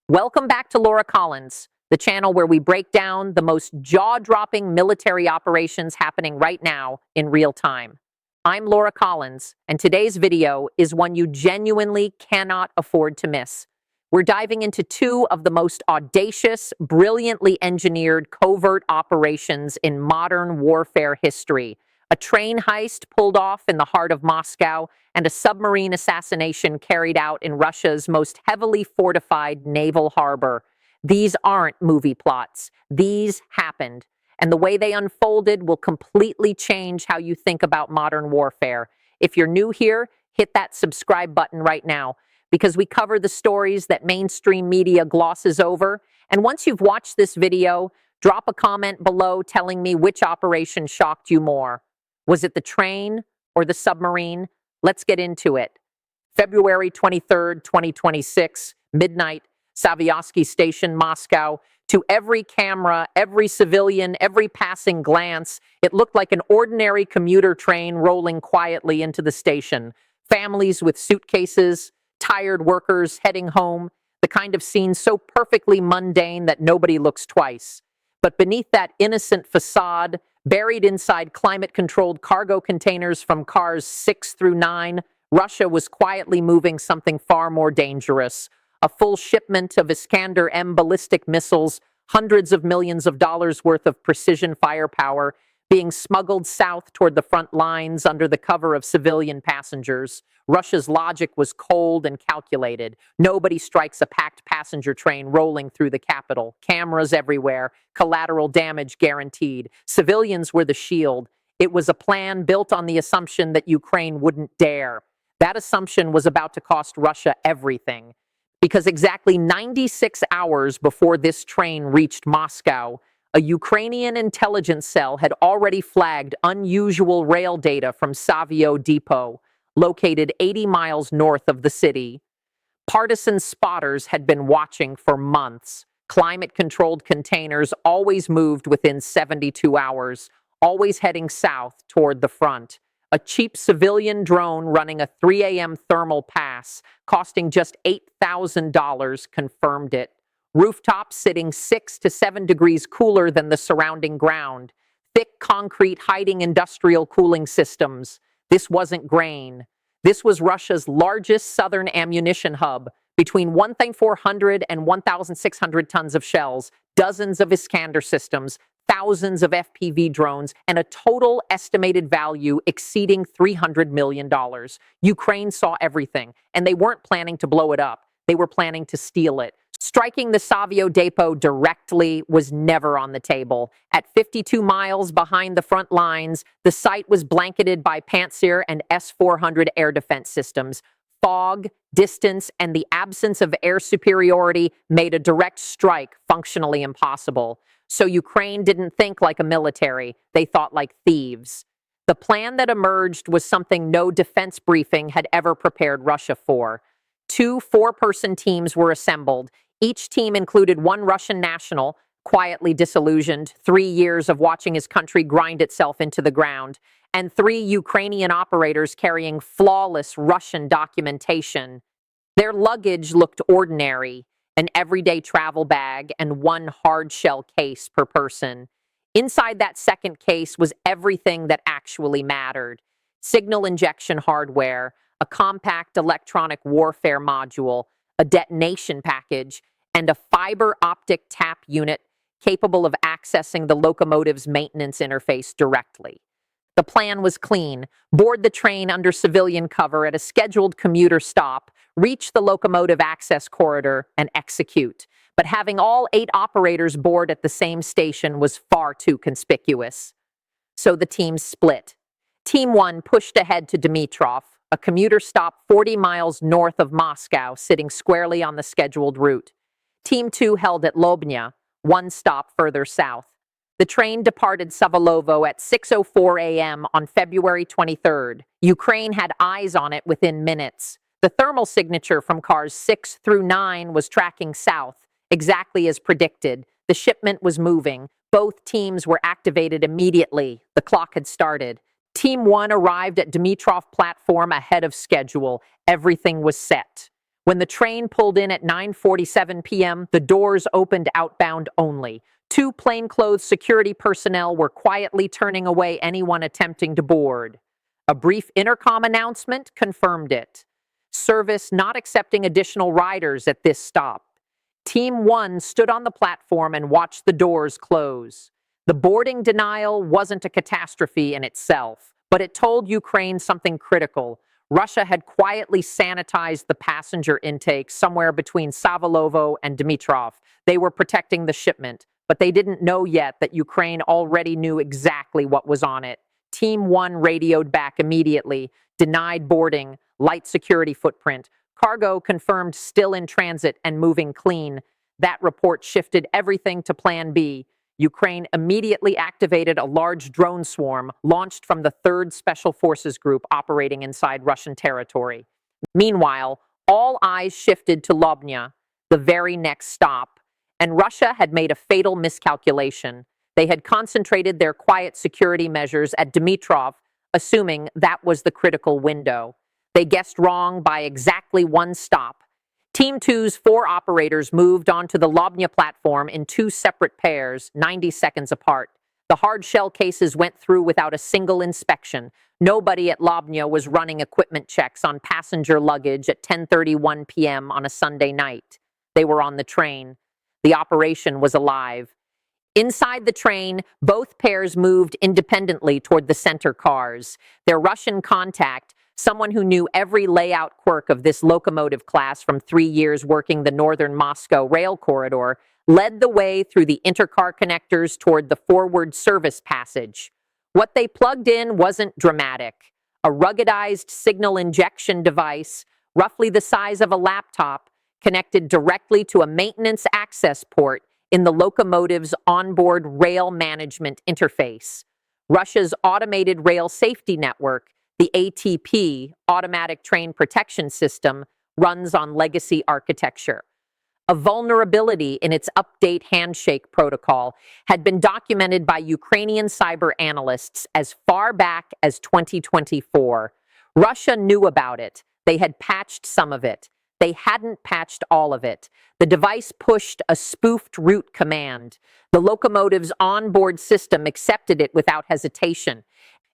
Welcome back to Laura Collins, the channel where we break down the most jaw-dropping military operations happening right now in real time. I'm Laura Collins, and today's video is one you genuinely cannot afford to miss. We're diving into two of the most audacious, brilliantly engineered covert operations in modern warfare history. A train heist pulled off in the heart of Moscow, and a submarine assassination carried out in Russia's most heavily fortified naval harbor. These aren't movie plots. These happened. And the way they unfolded will completely change how you think about modern warfare. If you're new here, hit that subscribe button right now, because we cover the stories that mainstream media glosses over. And once you've watched this video, drop a comment below telling me which operation shocked you more. Was it the train or the submarine? Let's get into it. February 23rd, 2026, midnight, Savyasky Station, Moscow. To every camera, every civilian, every passing glance, it looked like an ordinary commuter train rolling quietly into the station. Families with suitcases, tired workers heading home, the kind of scene so perfectly mundane that nobody looks twice. But beneath that innocent facade, buried inside climate-controlled cargo containers from cars 6 through 9, Russia was quietly moving something far more dangerous. A full shipment of Iskander M ballistic missiles, hundreds of millions of dollars worth of precision firepower, being smuggled south toward the front lines under the cover of civilian passengers. Russia's logic was cold and calculated. Nobody strikes a packed passenger train rolling through the capital. Cameras everywhere. Collateral damage guaranteed. Civilians were the shield. It was a plan built on the assumption that Ukraine wouldn't dare. That assumption was about to cost Russia everything. Because exactly 96 hours before this train reached Moscow, a Ukrainian intelligence cell had already flagged unusual rail data from Savio Depot, located 80 miles north of the city. Partisan spotters had been watching for months. Climate-controlled containers always moved within 72 hours, always heading south toward the front. A cheap civilian drone running a 3 a.m. thermal pass, costing just $8,000, confirmed it. Rooftops sitting 6 to 7 degrees cooler than the surrounding ground. Thick concrete hiding industrial cooling systems. This wasn't grain. This was Russia's largest southern ammunition hub. Between 1,400 and 1,600 tons of shells, dozens of Iskander systems, thousands of FPV drones, and a total estimated value exceeding $300 million. Ukraine saw everything, and they weren't planning to blow it up. They were planning to steal it. Striking the Savio Depot directly was never on the table. At 52 miles behind the front lines, the site was blanketed by Pantsir and S-400 air defense systems. Fog, distance, and the absence of air superiority made a direct strike functionally impossible. So Ukraine didn't think like a military. They thought like thieves. The plan that emerged was something no defense briefing had ever prepared Russia for. 2 4-person teams were assembled. Each team included one Russian national, quietly disillusioned, 3 years of watching his country grind itself into the ground, and 3 Ukrainian operators carrying flawless Russian documentation. Their luggage looked ordinary, an everyday travel bag and 1 hard-shell case per person. Inside that second case was everything that actually mattered. Signal injection hardware, a compact electronic warfare module, a detonation package, and a fiber optic tap unit capable of accessing the locomotive's maintenance interface directly. The plan was clean: board the train under civilian cover at a scheduled commuter stop, reach the locomotive access corridor, and execute. But having all 8 operators board at the same station was far too conspicuous. So the teams split. Team 1 pushed ahead to Dmitrov, a commuter stop 40 miles north of Moscow, sitting squarely on the scheduled route. Team 2 held at Lobnya, 1 stop further south. The train departed Savolovo at 6:04 a.m. on February 23rd. Ukraine had eyes on it within minutes. The thermal signature from cars 6 through 9 was tracking south, exactly as predicted. The shipment was moving. Both teams were activated immediately. The clock had started. Team 1 arrived at Dmitrov platform ahead of schedule. Everything was set. When the train pulled in at 9:47 p.m., the doors opened outbound only. Two plainclothes security personnel were quietly turning away anyone attempting to board. A brief intercom announcement confirmed it. Service not accepting additional riders at this stop. Team 1 stood on the platform and watched the doors close. The boarding denial wasn't a catastrophe in itself, but it told Ukraine something critical. Russia had quietly sanitized the passenger intake somewhere between Savolovo and Dmitrov. They were protecting the shipment, but they didn't know yet that Ukraine already knew exactly what was on it. Team 1 radioed back immediately, denied boarding, light security footprint, cargo confirmed still in transit and moving clean. That report shifted everything to Plan B. Ukraine immediately activated a large drone swarm launched from the 3rd Special Forces Group operating inside Russian territory. Meanwhile, all eyes shifted to Lobnya, the very next stop, and Russia had made a fatal miscalculation. They had concentrated their quiet security measures at Dmitrov, assuming that was the critical window. They guessed wrong by exactly one stop. Team 2's 4 operators moved onto the Lobnya platform in 2 separate pairs, 90 seconds apart. The hard shell cases went through without a single inspection. Nobody at Lobnya was running equipment checks on passenger luggage at 10:31 p.m. on a Sunday night. They were on the train. The operation was alive. Inside the train, both pairs moved independently toward the center cars. Their Russian contact, someone who knew every layout quirk of this locomotive class from 3 years working the northern Moscow rail corridor, led the way through the intercar connectors toward the forward service passage. What they plugged in wasn't dramatic. A ruggedized signal injection device, roughly the size of a laptop, connected directly to a maintenance access port in the locomotive's onboard rail management interface. Russia's automated rail safety network, the ATP, Automatic Train Protection System, runs on legacy architecture. A vulnerability in its update handshake protocol had been documented by Ukrainian cyber analysts as far back as 2024. Russia knew about it. They had patched some of it. They hadn't patched all of it. The device pushed a spoofed route command. The locomotive's onboard system accepted it without hesitation.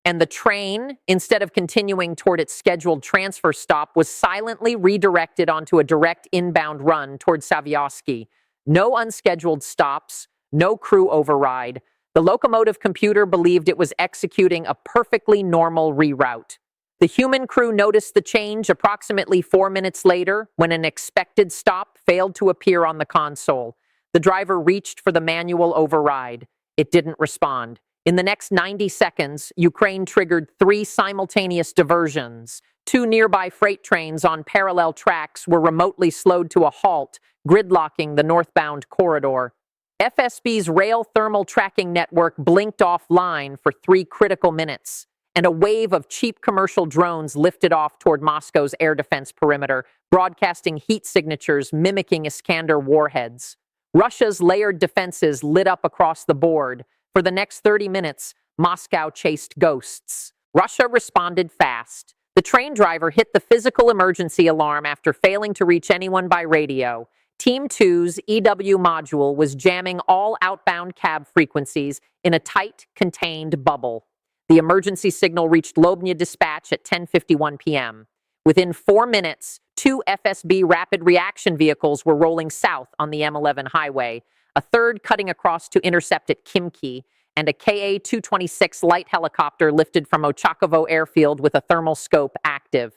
And the train, instead of continuing toward its scheduled transfer stop, was silently redirected onto a direct inbound run toward Savyovsky. No unscheduled stops, no crew override. The locomotive computer believed it was executing a perfectly normal reroute. The human crew noticed the change approximately 4 minutes later when an expected stop failed to appear on the console. The driver reached for the manual override. It didn't respond. In the next 90 seconds, Ukraine triggered 3 simultaneous diversions. 2 nearby freight trains on parallel tracks were remotely slowed to a halt, gridlocking the northbound corridor. FSB's rail thermal tracking network blinked offline for 3 critical minutes, and a wave of cheap commercial drones lifted off toward Moscow's air defense perimeter, broadcasting heat signatures mimicking Iskander warheads. Russia's layered defenses lit up across the board. For the next 30 minutes, Moscow chased ghosts. Russia responded fast. The train driver hit the physical emergency alarm after failing to reach anyone by radio. Team 2's EW module was jamming all outbound cab frequencies in a tight, contained bubble. The emergency signal reached Lobnya dispatch at 10:51 p.m. Within 4 minutes, 2 FSB rapid reaction vehicles were rolling south on the M11 highway, a third cutting across to intercept at Khimki, and a Ka-226 light helicopter lifted from Ochakovo airfield with a thermal scope active.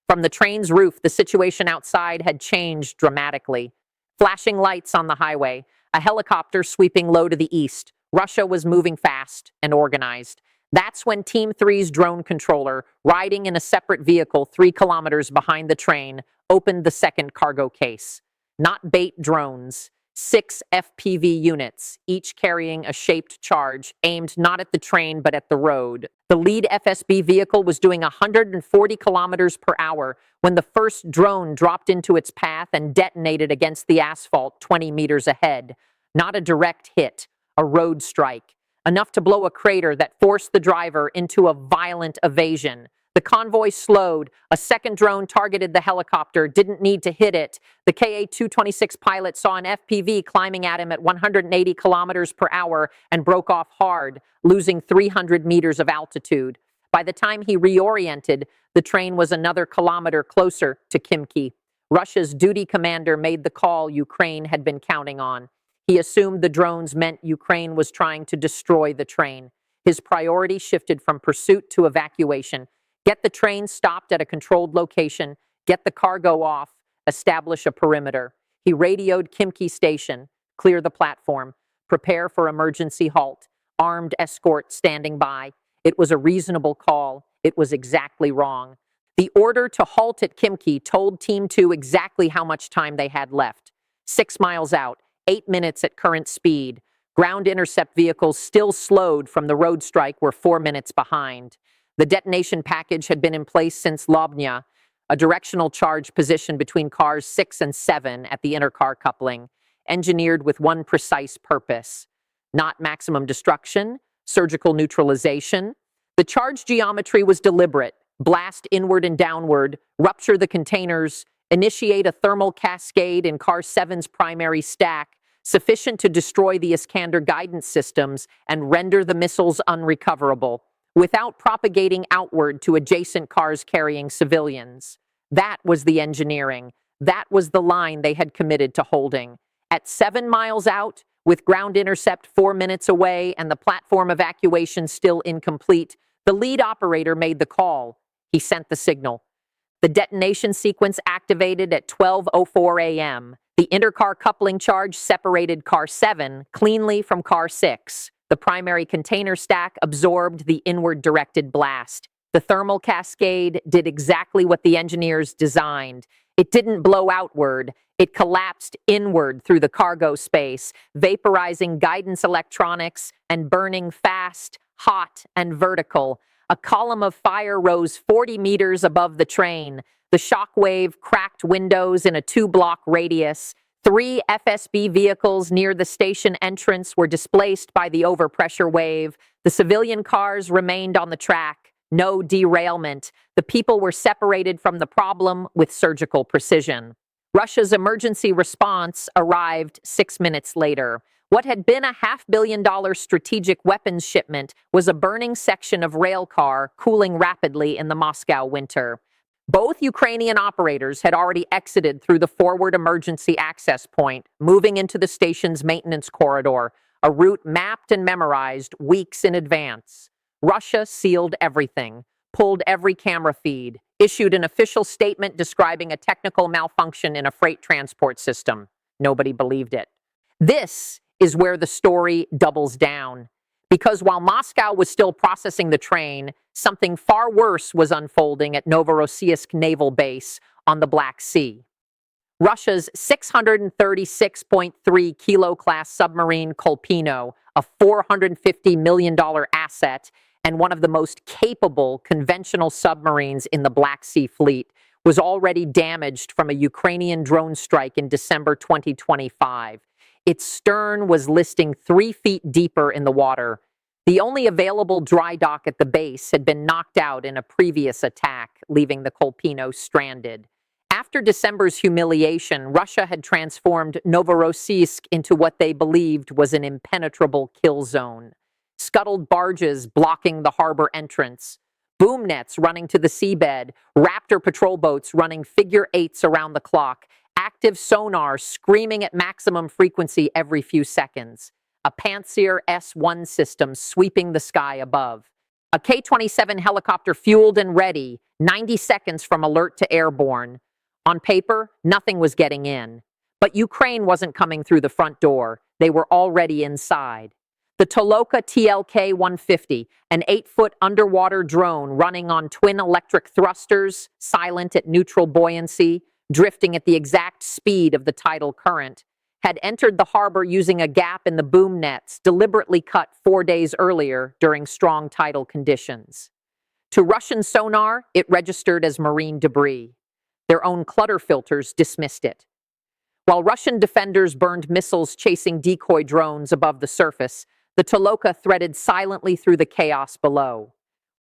From the train's roof, the situation outside had changed dramatically. Flashing lights on the highway, a helicopter sweeping low to the east. Russia was moving fast and organized. That's when Team 3's drone controller, riding in a separate vehicle 3 kilometers behind the train, opened the second cargo case. Not bait drones. 6 FPV units, each carrying a shaped charge, aimed not at the train but at the road. The lead FSB vehicle was doing 140 kilometers per hour when the first drone dropped into its path and detonated against the asphalt 20 meters ahead. Not a direct hit, a road strike, enough to blow a crater that forced the driver into a violent evasion. The convoy slowed. A second drone targeted the helicopter, didn't need to hit it. The KA-226 pilot saw an FPV climbing at him at 180 kilometers per hour and broke off hard, losing 300 meters of altitude. By the time he reoriented, the train was another kilometer closer to Khimki. Russia's duty commander made the call Ukraine had been counting on. He assumed the drones meant Ukraine was trying to destroy the train. His priority shifted from pursuit to evacuation. Get the train stopped at a controlled location, get the cargo off, establish a perimeter. He radioed Khimki Station, clear the platform, prepare for emergency halt, armed escort standing by. It was a reasonable call. It was exactly wrong. The order to halt at Khimki told Team 2 exactly how much time they had left. 6 miles out, 8 minutes at current speed. Ground intercept vehicles still slowed from the road strike were 4 minutes behind. The detonation package had been in place since Lobnya, a directional charge position between cars 6 and 7 at the inter-car coupling, engineered with one precise purpose: not maximum destruction, surgical neutralization. The charge geometry was deliberate: blast inward and downward, rupture the containers, initiate a thermal cascade in car 7's primary stack, sufficient to destroy the Iskander guidance systems and render the missiles unrecoverable, without propagating outward to adjacent cars carrying civilians. That was the engineering. That was the line they had committed to holding. At 7 miles out, with ground intercept 4 minutes away and the platform evacuation still incomplete, the lead operator made the call. He sent the signal. The detonation sequence activated at 12:04 a.m. The intercar coupling charge separated car 7 cleanly from car 6. The primary container stack absorbed the inward-directed blast. The thermal cascade did exactly what the engineers designed. It didn't blow outward. It collapsed inward through the cargo space, vaporizing guidance electronics and burning fast, hot, and vertical. A column of fire rose 40 meters above the train. The shock wave cracked windows in a 2-block radius. 3 FSB vehicles near the station entrance were displaced by the overpressure wave. The civilian cars remained on the track. No derailment. The people were separated from the problem with surgical precision. Russia's emergency response arrived 6 minutes later. What had been a $500 million strategic weapons shipment was a burning section of rail car cooling rapidly in the Moscow winter. Both Ukrainian operators had already exited through the forward emergency access point, moving into the station's maintenance corridor, a route mapped and memorized weeks in advance. Russia sealed everything, pulled every camera feed, issued an official statement describing a technical malfunction in a freight transport system. Nobody believed it. This is where the story doubles down. Because while Moscow was still processing the train, something far worse was unfolding at Novorossiysk Naval Base on the Black Sea. Russia's 636.3 kilo class submarine Kolpino, a $450 million asset and one of the most capable conventional submarines in the Black Sea Fleet, was already damaged from a Ukrainian drone strike in December 2025. Its stern was listing 3 feet deeper in the water. The only available dry dock at the base had been knocked out in a previous attack, leaving the Kolpino stranded. After December's humiliation, Russia had transformed Novorossiysk into what they believed was an impenetrable kill zone. Scuttled barges blocking the harbor entrance, boom nets running to the seabed, Raptor patrol boats running figure 8s around the clock, active sonar screaming at maximum frequency every few seconds, a Pantsir S-1 system sweeping the sky above, a K-27 helicopter fueled and ready, 90 seconds from alert to airborne. On paper, nothing was getting in. But Ukraine wasn't coming through the front door. They were already inside. The Toloka TLK-150, an 8-foot underwater drone running on twin electric thrusters, silent at neutral buoyancy, drifting at the exact speed of the tidal current, had entered the harbor using a gap in the boom nets deliberately cut 4 days earlier during strong tidal conditions. To Russian sonar, it registered as marine debris. Their own clutter filters dismissed it. While Russian defenders burned missiles chasing decoy drones above the surface, the Toloka threaded silently through the chaos below.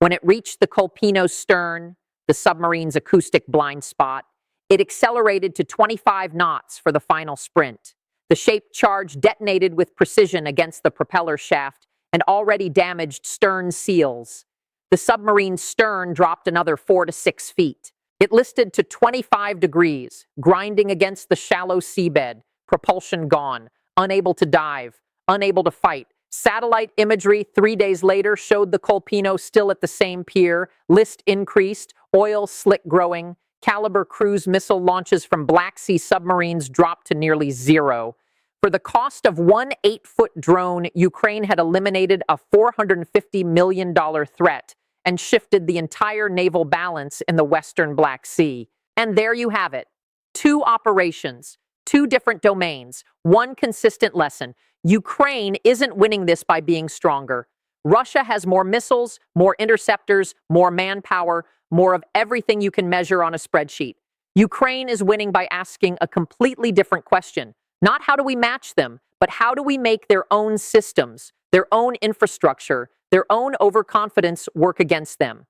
When it reached the Kolpino's stern, the submarine's acoustic blind spot, it accelerated to 25 knots for the final sprint. The shaped charge detonated with precision against the propeller shaft and already damaged stern seals. The submarine's stern dropped another 4 to 6 feet. It listed to 25 degrees, grinding against the shallow seabed, propulsion gone, unable to dive, unable to fight. Satellite imagery 3 days later showed the Kolpino still at the same pier, list increased, oil slick growing, caliber cruise missile launches from Black Sea submarines dropped to nearly zero. For the cost of one 8-foot drone, Ukraine had eliminated a $450 million threat and shifted the entire naval balance in the Western Black Sea. And there you have it. 2 operations, 2 different domains, 1 consistent lesson. Ukraine isn't winning this by being stronger. Russia has more missiles, more interceptors, more manpower, more of everything you can measure on a spreadsheet. Ukraine is winning by asking a completely different question. Not how do we match them, but how do we make their own systems, their own infrastructure, their own overconfidence work against them.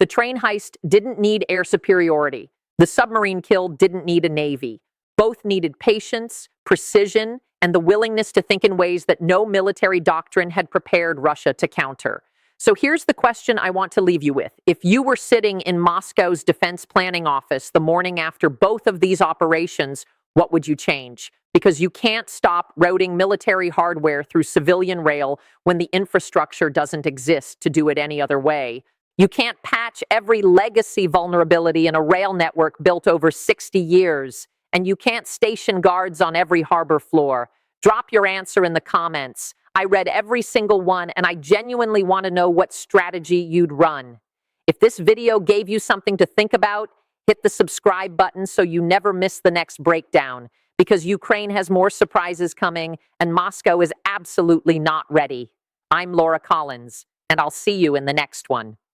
The train heist didn't need air superiority. The submarine kill didn't need a navy. Both needed patience, precision, and the willingness to think in ways that no military doctrine had prepared Russia to counter. So here's the question I want to leave you with. If you were sitting in Moscow's defense planning office the morning after both of these operations, what would you change? Because you can't stop routing military hardware through civilian rail when the infrastructure doesn't exist to do it any other way. You can't patch every legacy vulnerability in a rail network built over 60 years. And you can't station guards on every harbor floor. Drop your answer in the comments. I read every single one, and I genuinely want to know what strategy you'd run. If this video gave you something to think about, hit the subscribe button so you never miss the next breakdown, because Ukraine has more surprises coming, and Moscow is absolutely not ready. I'm Laura Collins, and I'll see you in the next one.